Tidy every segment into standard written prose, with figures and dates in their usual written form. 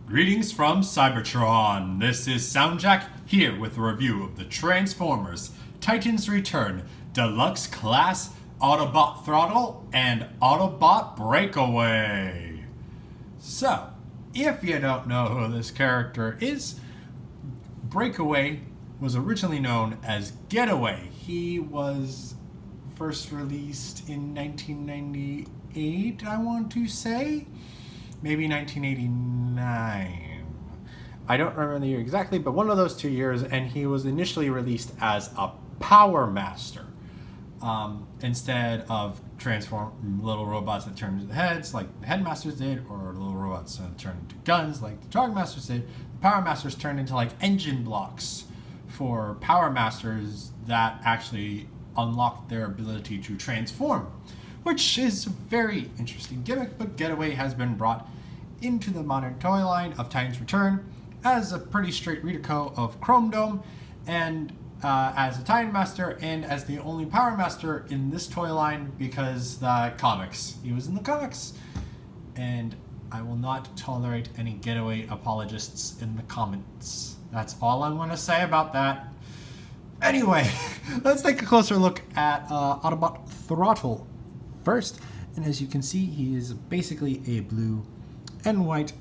Greetings from Cybertron. This is SoundJack here with a review of the Transformers Titans Return Deluxe Class Autobot Throttle and Autobot Breakaway. So, if you don't know who this character is, Breakaway was originally known as Getaway. He was first released in 1998, I want to say. Maybe 1989. I don't remember the year exactly, but one of those 2 years, and he was initially released as a Power Master. Instead of transform little robots that turn into heads like the Headmasters did, or little robots that turn into guns like the Target Masters did, the Power Masters turned into like engine blocks for Power Masters that actually unlocked their ability to transform, which is a very interesting gimmick, but Getaway has been brought into the modern toy line of Titans Return as a pretty straight redeco of Chrome Dome, and as a Titan Master, and as the only Power Master in this toy line because the comics. He was in the comics, and I will not tolerate any Getaway apologists in the comments. That's all I'm going to say about that. Anyway, let's take a closer look at Autobot Throttle first, and as you can see, he is basically a blue and white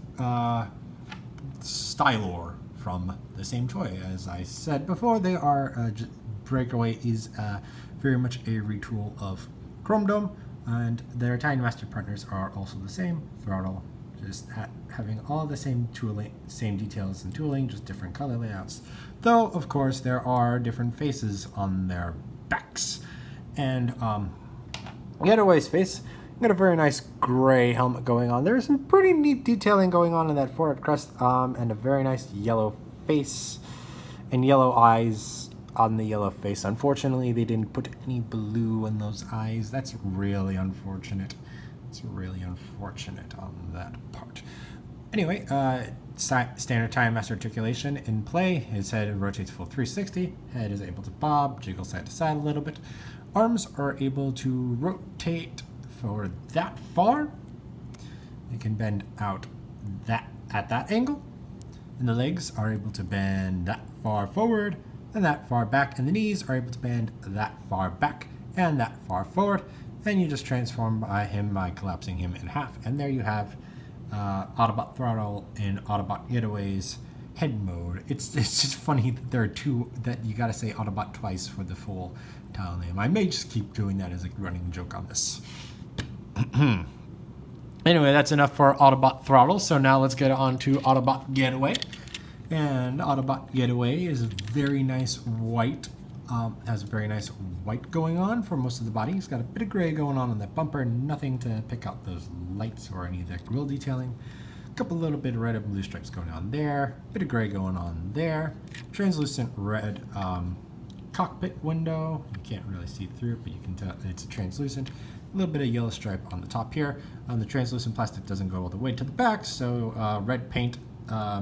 Stylor from the same toy. As I said before, they are Breakaway is very much a retool of Chrome Dome, and their Titan Master partners are also the same. Throttle, just having all the same tooling, same details and tooling, just different color layouts. Though, of course, there are different faces on their backs, and Getaway's face got a very nice gray helmet going on. There's some pretty neat detailing going on in that forehead crest, and a very nice yellow face and yellow eyes on the yellow face. Unfortunately, they didn't put any blue in those eyes. That's really unfortunate. It's really unfortunate on that part. Anyway, standard Time Master articulation in play. His head rotates full 360. Head is able to bob, jiggle side to side a little bit. Arms are able to rotate for that far. They can bend out at that angle. And the legs are able to bend that far forward and that far back. And the knees are able to bend that far back and that far forward. And you just transform by collapsing him in half. And there you have Autobot Throttle in Autobot Getaway's head mode. It's just funny that there are two, that you gotta say Autobot twice for the full title name. I may just keep doing that as a running joke on this. Anyway, that's enough for Autobot Throttle, so now let's get on to Autobot Getaway. And Autobot Getaway is a very nice white, has a very nice white going on for most of the body. He's got a bit of gray going on that bumper, nothing to pick out those lights or any of that grill detailing. A couple little bit of red and blue stripes going on there, bit of gray going on there. Translucent red cockpit window. You can't really see through it, but you can tell it's translucent. A little bit of yellow stripe on the top here. The translucent plastic doesn't go all the way to the back, so red paint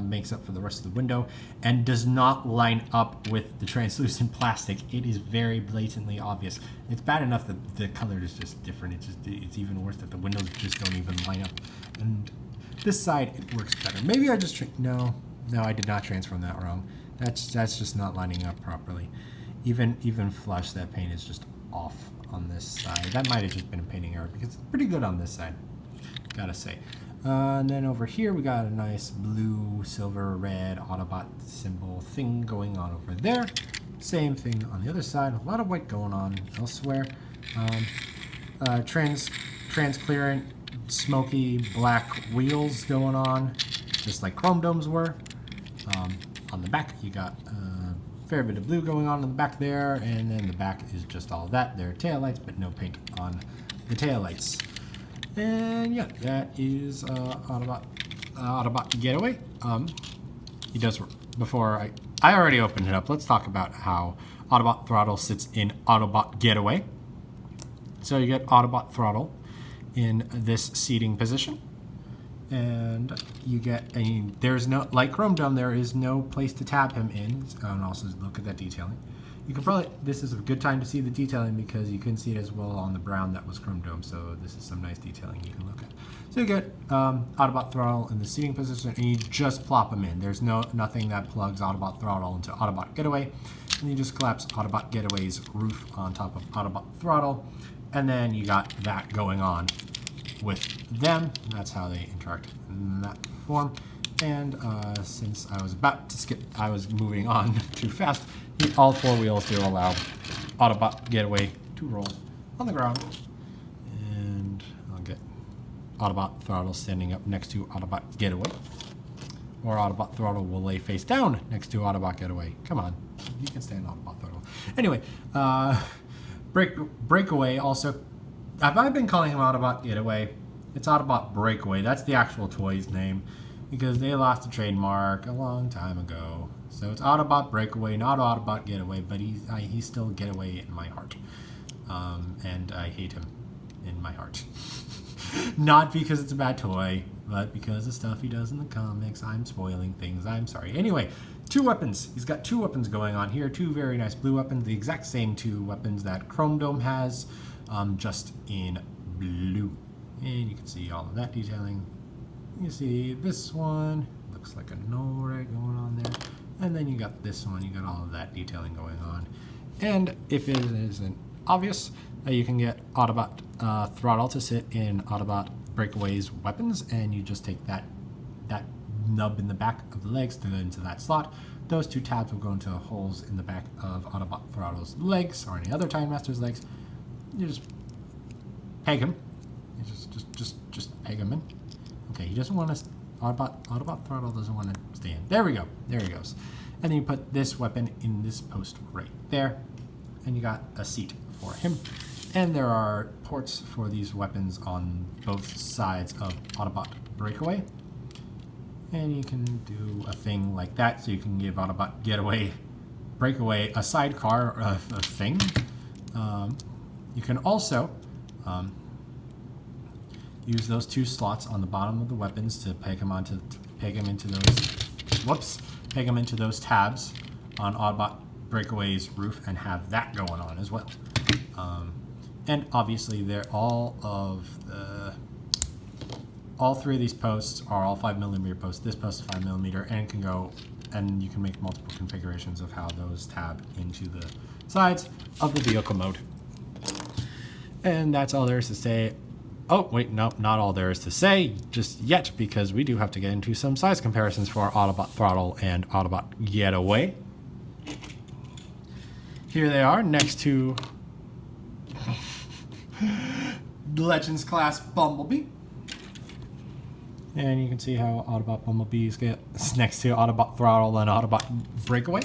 makes up for the rest of the window and does not line up with the translucent plastic. It is very blatantly obvious. It's bad enough that the color is just different. It's even worse that the windows just don't even line up. And this side, it works better. Maybe I just no, I did not transform that wrong. That's just not lining up properly. Even flush, that paint is just off on this side. That might have just been a painting error because it's pretty good on this side, gotta say. And then over here we got a nice blue, silver, red Autobot symbol thing going on over there. Same thing on the other side. A lot of white going on elsewhere. Transparent, smoky black wheels going on, just like Chrome Domes were. On the back you got fair bit of blue going on in the back there, and then the back is just all that. There are taillights, but no paint on the taillights. And yeah, that is Autobot Getaway. He does, before I already opened it up, let's talk about how Autobot Throttle sits in Autobot Getaway. So you get Autobot Throttle in this seating position. And you get there's no, like Chrome Dome, there is no place to tab him in. And also look at that detailing. You can probably, this is a good time to see the detailing because you couldn't see it as well on the brown that was chrome dome. So this is some nice detailing you can look at. So you get Autobot Throttle in the seating position, and you just plop them in. There's nothing that plugs Autobot Throttle into Autobot Getaway. And you just collapse Autobot Getaway's roof on top of Autobot Throttle. And then you got that going on with them. That's how they interact in that form. And since I was about to skip, I was moving on too fast. All four wheels do allow Autobot Getaway to roll on the ground. And I'll get Autobot Throttle standing up next to Autobot Getaway. Or Autobot Throttle will lay face down next to Autobot Getaway. Come on, you can stand Autobot Throttle. Anyway, Breakaway also, have I been calling him Autobot Getaway? It's Autobot Breakaway. That's the actual toy's name because they lost the trademark a long time ago. So it's Autobot Breakaway, not Autobot Getaway, but he's still Getaway in my heart. And I hate him in my heart. Not because it's a bad toy, but because of stuff he does in the comics. I'm spoiling things. I'm sorry. Anyway, 2 weapons. He's got 2 weapons going on here. 2 very nice blue weapons. The exact same 2 weapons that Chrome Dome has, just in blue. And you can see all of that detailing. You see this one. Looks like a NORAD going on there. And then you got this one. You got all of that detailing going on. And if it isn't obvious, you can get Autobot Throttle to sit in Autobot Breakaway's weapons, and you just take that nub in the back of the legs to go into that slot. Those 2 tabs will go into holes in the back of Autobot Throttle's legs or any other Time Master's legs. You just peg him. You just peg him in. Okay, he doesn't want to. Autobot Throttle doesn't want to stay in. There we go. There he goes. And then you put this weapon in this post right there, and you got a seat for him. And there are ports for these weapons on both sides of Autobot Breakaway. And you can do a thing like that, so you can give Autobot Breakaway a sidecar thing. You can also use those 2 slots on the bottom of the weapons to peg him into those tabs on Autobot Breakaway's roof and have that going on as well. And obviously, all 3 of these posts are all 5mm posts. This post is 5mm, and it can go, and you can make multiple configurations of how those tab into the sides of the vehicle mode. And that's all there is to say. Oh, wait, no, not all there is to say just yet, because we do have to get into some size comparisons for Autobot Throttle and Autobot Getaway. Here they are next to Legends Class Bumblebee. And you can see how Autobot Bumblebees get next to Autobot Throttle and Autobot Breakaway.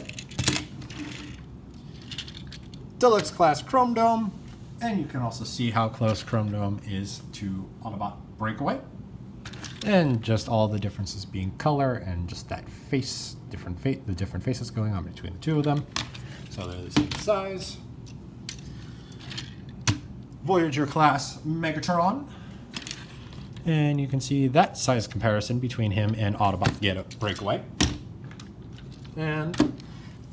Deluxe Class Chrome Dome. And you can also see how close Chrome Dome is to Autobot Breakaway. And just all the differences being color and just that face, the different faces going on between the 2 of them. So they're the same size. Voyager Class Megatron. And you can see that size comparison between him and Autobot Breakaway. And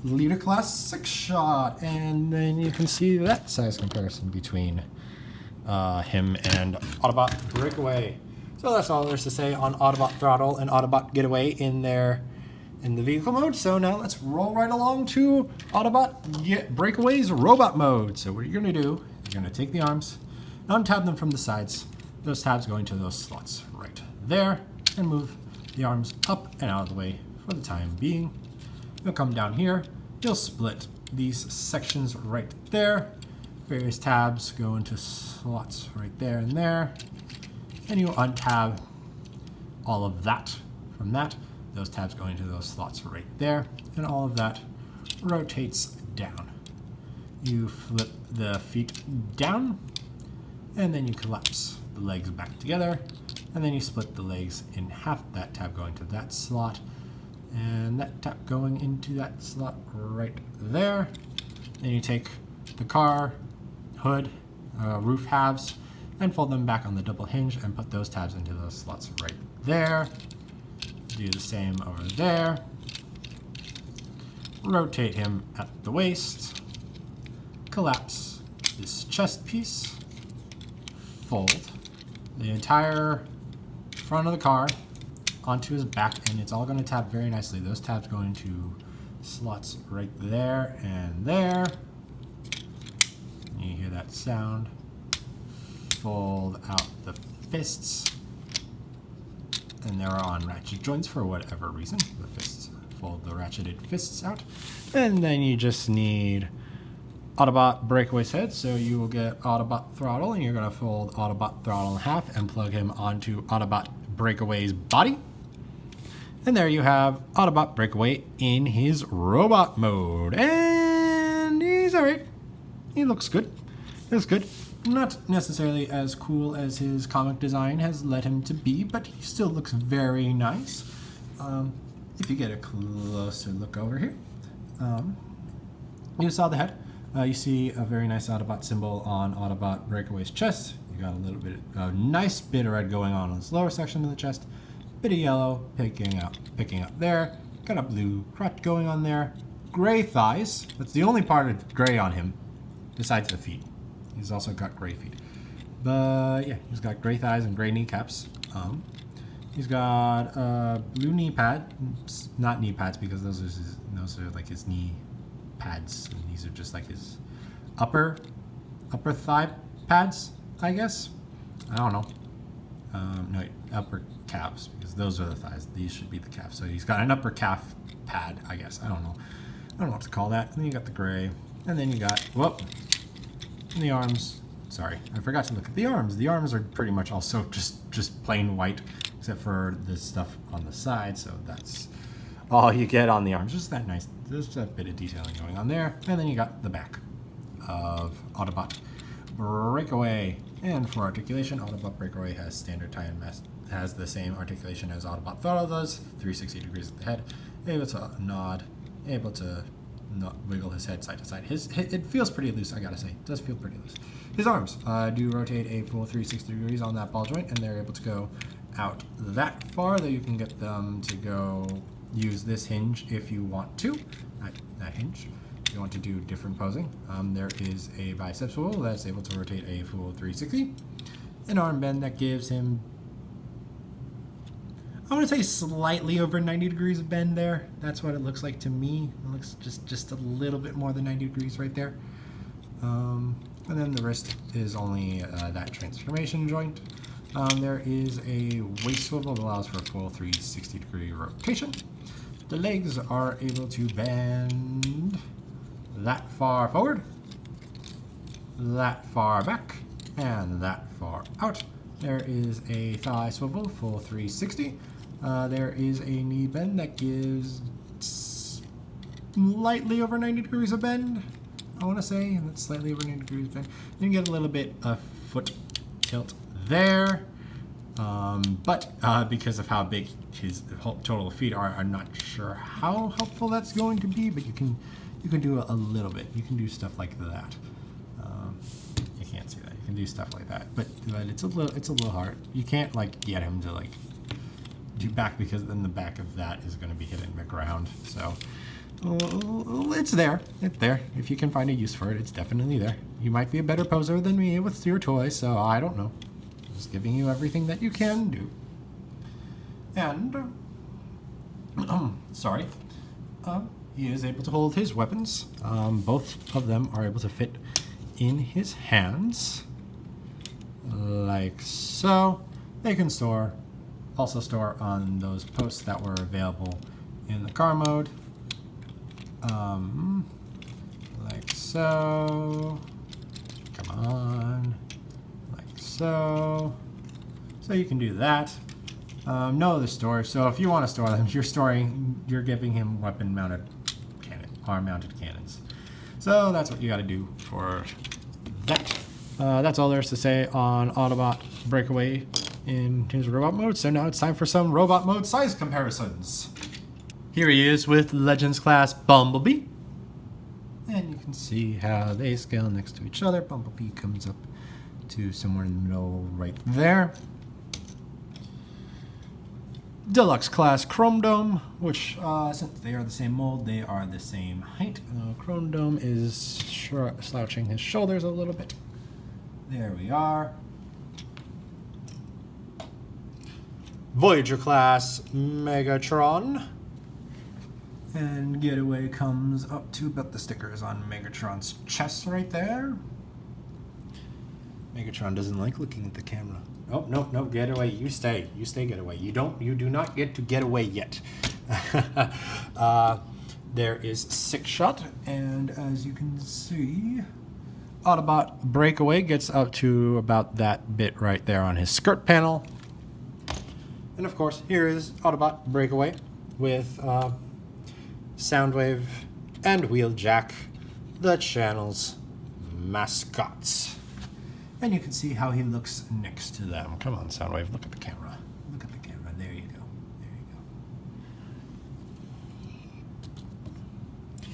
Leader Class 6-Shot, and then you can see that size comparison between him and Autobot Breakaway. So that's all there's to say on Autobot Throttle and Autobot Getaway in the vehicle mode. So now let's roll right along to Autobot Breakaway's robot mode. So what you're going to do, you're going to take the arms, untab them from the sides. Those tabs go into those slots right there, and move the arms up and out of the way for the time being. You'll come down here. You'll split these sections right there. Various tabs go into slots right there and there. And you untab all of that from that. Those tabs go into those slots right there. And all of that rotates down. You flip the feet down, and then you collapse the legs back together. And then you split the legs in half. That tab going to that slot. And that tab going into that slot right there. Then you take the car, hood, roof halves, and fold them back on the double hinge and put those tabs into those slots right there. Do the same over there. Rotate him at the waist. collapse this chest piece, fold the entire front of the car onto his back, and it's all going to tab very nicely. Those tabs go into slots right there and there. You hear that sound. Fold out the fists, and they're on ratchet joints for whatever reason. The fists, fold the ratcheted fists out, and then you just need Autobot Breakaway's head, so you will get Autobot Throttle, and you're going to fold Autobot Throttle in half and plug him onto Autobot Breakaway's body. And there you have Autobot Breakaway in his robot mode. And he's alright. He looks good. Looks good. Not necessarily as cool as his comic design has led him to be, but he still looks very nice. If you get a closer look over here, you saw the head. You see a very nice Autobot symbol on Autobot Breakaway's chest. You got a nice bit of red going on this lower section of the chest. Bit of yellow picking up there. Got a blue crotch going on there. Gray thighs. That's the only part of gray on him, besides the feet. He's also got gray feet. But yeah, he's got gray thighs and gray kneecaps. He's got blue knee pad. Not knee pads, because those are like his knee pads, and these are just like his upper thigh pads, I guess. I don't know. No, wait, upper calves, because those are the thighs. These should be the calves. So he's got an upper calf pad, I guess. I don't know what to call that. And then you got the gray, and then you got the arms. Sorry, I forgot to look at the arms. The arms are pretty much also just plain white, except for the stuff on the side. So that's all you get on the arms. Just that nice. There's a bit of detailing going on there. And then you got the back of Autobot Breakaway. And for articulation, Autobot Breakaway has standard tie and mass, has the same articulation as Autobot Throttle does, 360 degrees at the head, able to nod, able to wiggle his head side to side. It feels pretty loose, I gotta say. It does feel pretty loose. His arms do rotate a full 360 degrees on that ball joint, and they're able to go out that far, though you can get them to go use this hinge if you want to. That hinge. If you want to do different posing. There is a bicep swivel that's able to rotate a full 360. An arm bend that gives him, I want to say, slightly over 90 degrees of bend there. That's what it looks like to me. It looks just a little bit more than 90 degrees right there. And then the wrist is only that transformation joint. There is a waist swivel that allows for a full 360 degree rotation. The legs are able to bend that far forward, that far back, and that far out. There is a thigh swivel, full 360. There is a knee bend that gives slightly over 90 degrees of bend, I want to say, and that's slightly over 90 degrees of bend. Then you get a little bit of foot tilt there, but because of how big his total feet are, I'm not sure how helpful that's going to be, but you can do a little bit. You can do stuff like that. You can't see that. You can do stuff like that, but it's a little hard. You can't like get him to like do back, because then the back of that is going to be hitting the ground. So it's there. It's there. If you can find a use for it, it's definitely there. You might be a better poser than me with your toy, so I don't know. Just giving you everything that you can do. And sorry. He is able to hold his weapons. Both of them are able to fit in his hands, like so. They can also store on those posts that were available in the car mode, like so. Come on, like so. So you can do that. No other storage. So if you want to store them, you're giving him arm-mounted cannons. So that's what you got to do for that. That's all there is to say on Autobot Breakaway in his robot mode. So now it's time for some robot mode size comparisons. Here he is with Legends Class Bumblebee. And you can see how they scale next to each other. Bumblebee comes up to somewhere in the middle right there. Deluxe class Chrome Dome, which since they are the same mold, they are the same height. Chrome Dome is slouching his shoulders a little bit. There we are. Voyager class Megatron. And Getaway comes up to about the stickers on Megatron's chest right there. Megatron doesn't like looking at the camera. Oh, no, no, Getaway, you stay. You stay, Getaway. You do not get to get away yet. There is Six Shot, and as you can see, Autobot Breakaway gets up to about that bit right there on his skirt panel. And of course, here is Autobot Breakaway with Soundwave and Wheeljack, the channel's mascots. And you can see how he looks next to them. Come on, Soundwave, look at the camera. Look at the camera. There you go. There you go.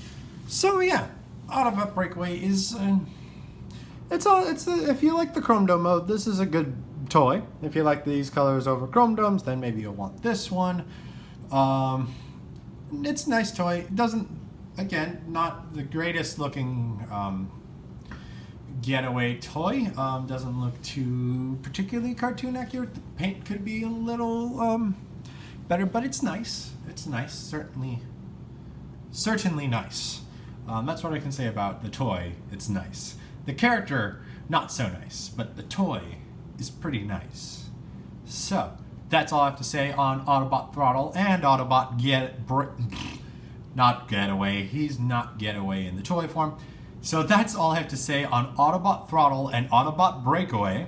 So yeah, Autobot Breakaway is if you like the Chrome Dome mode, this is a good toy. If you like these colors over Chrome Domes, then maybe you'll want this one. It's a nice toy. It doesn't, again, not the greatest looking Getaway toy. Doesn't look too particularly cartoon accurate. The paint could be a little better, but it's nice. It's nice, certainly nice. That's what I can say about the toy. It's nice. The character, not so nice, but the toy is pretty nice. So that's all I have to say on Autobot Throttle and Autobot not Getaway. He's not Getaway in the toy form. So that's all I have to say on Autobot Throttle and Autobot Breakaway.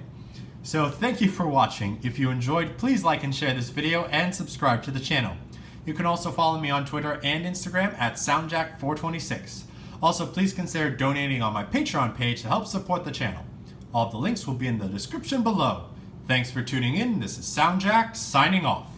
So thank you for watching. If you enjoyed, please like and share this video and subscribe to the channel. You can also follow me on Twitter and Instagram at SoundJack426. Also, please consider donating on my Patreon page to help support the channel. All of the links will be in the description below. Thanks for tuning in. This is SoundJack signing off.